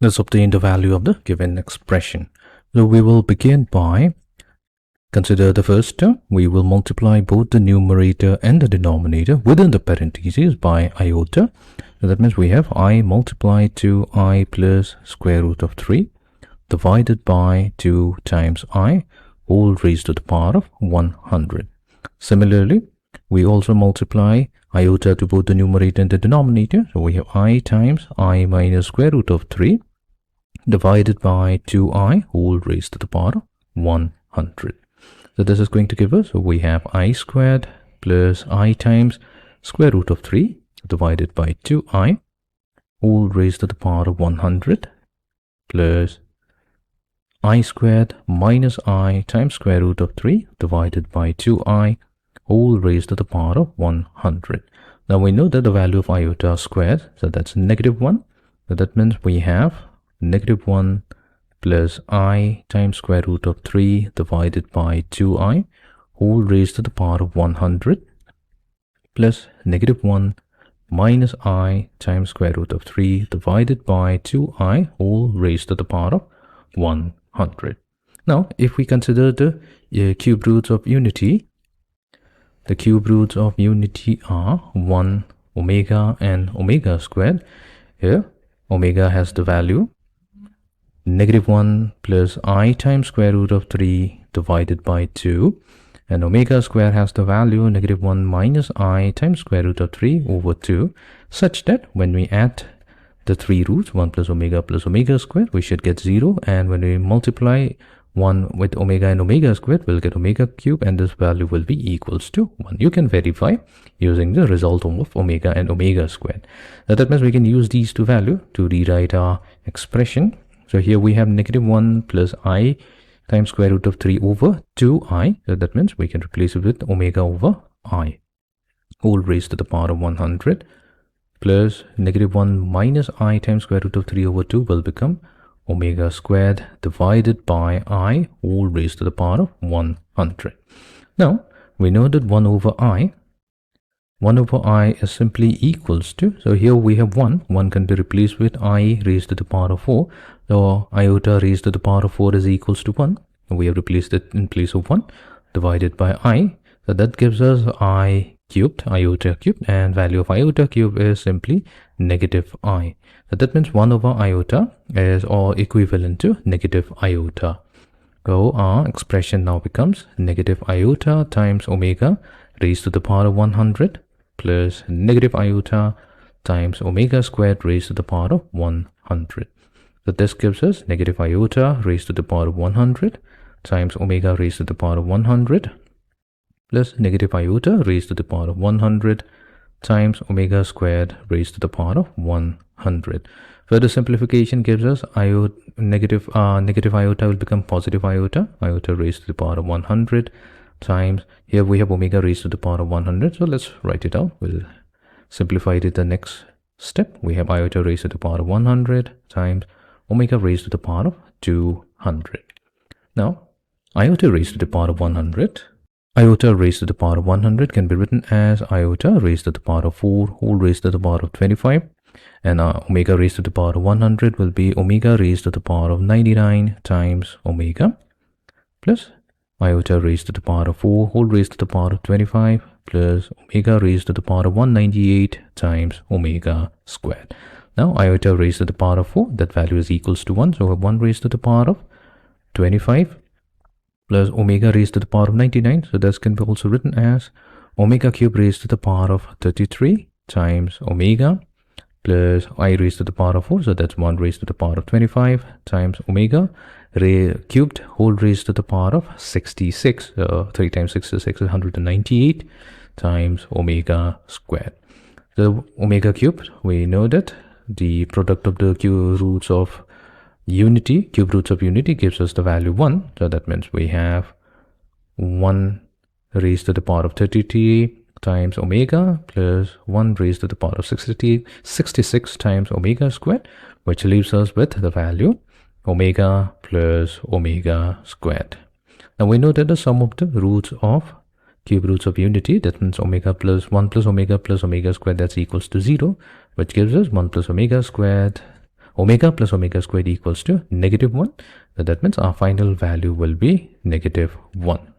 Let's obtain the value of the given expression. So we will begin by consider the first term. We will multiply both the numerator and the denominator within the parentheses by iota. So that means we have I multiplied to I plus square root of 3 divided by 2 times I whole raised to the power of 100. Similarly, we also multiply iota to both the numerator and the denominator. So we have I times I minus square root of 3 divided by 2I whole raised to the power of 100. So this is going to give us, so we have I squared plus I times square root of 3 divided by 2I whole raised to the power of 100 plus I squared minus I times square root of 3 divided by 2I whole raised to the power of 100. Now we know that the value of iota squared, so that's negative 1. So that means we have negative 1 plus I times square root of 3 divided by 2I whole raised to the power of 100 plus negative 1 minus I times square root of 3 divided by 2I whole raised to the power of 100. Now, if we consider the cube roots of unity, the cube roots of unity are 1, omega, and omega squared. Here, omega has the value negative 1 plus I times square root of 3 divided by 2, and omega square has the value negative 1 minus I times square root of 3 over 2, such that when we add the three roots, 1 plus omega square, we should get 0, and when we multiply 1 with omega and omega squared, we'll get omega cube, and this value will be equals to 1. You can verify using the result of omega and omega squared. Now that means we can use these two values to rewrite our expression. So here we have negative 1 plus I times square root of 3 over 2I. So that means we can replace it with omega over I whole raised to the power of 100 plus negative 1 minus I times square root of 3 over 2 will become omega squared divided by I whole raised to the power of 100. Now, we know that 1 over I is simply equals to, so here we have 1 can be replaced with I raised to the power of 4. So iota raised to the power of 4 is equals to 1. We have replaced it in place of 1 divided by I. So that gives us I cubed, iota cubed, and value of iota cube is simply negative I. So that means 1 over iota is all equivalent to negative iota. So our expression now becomes negative iota times omega raised to the power of 100 plus negative iota times omega squared raised to the power of 100. So this gives us negative iota raised to the power of 100 times omega raised to the power of 100 plus negative iota raised to the power of 100 times omega squared raised to the power of 100. Further simplification gives us negative iota will become positive iota raised to the power of 100 times, here we have omega raised to the power of 100. So let's write it out. We'll simplify it in the next step. We have iota raised to the power of 100 times omega raised to the power of 200. Now, iota raised to the power of 100 can be written as iota raised to the power of 4 whole raised to the power of 25, and omega raised to the power of 100 will be omega raised to the power of 99 times omega plus iota raised to the power of 4 whole raised to the power of 25 plus omega raised to the power of 198 times omega squared. Now iota raised to the power of 4, that value is equals to 1. So we have 1 raised to the power of 25 plus omega raised to the power of 99. So this can be also written as omega cube raised to the power of 33 times omega plus I raised to the power of 4. So that's 1 raised to the power of 25 times omega cubed whole raised to the power of 66. 3 times 66 is 198 times omega squared. So omega cubed, we know that the product of the cube roots of unity gives us the value 1. So that means we have 1 raised to the power of 33 times omega plus 1 raised to the power of 66 times omega squared, which leaves us with the value omega plus omega squared. Now we know that the sum of the roots of cube roots of unity, that means omega plus 1 plus omega squared, that's equals to 0, which gives us 1 plus omega squared omega plus omega squared equals to -1. So that means our final value will be -1.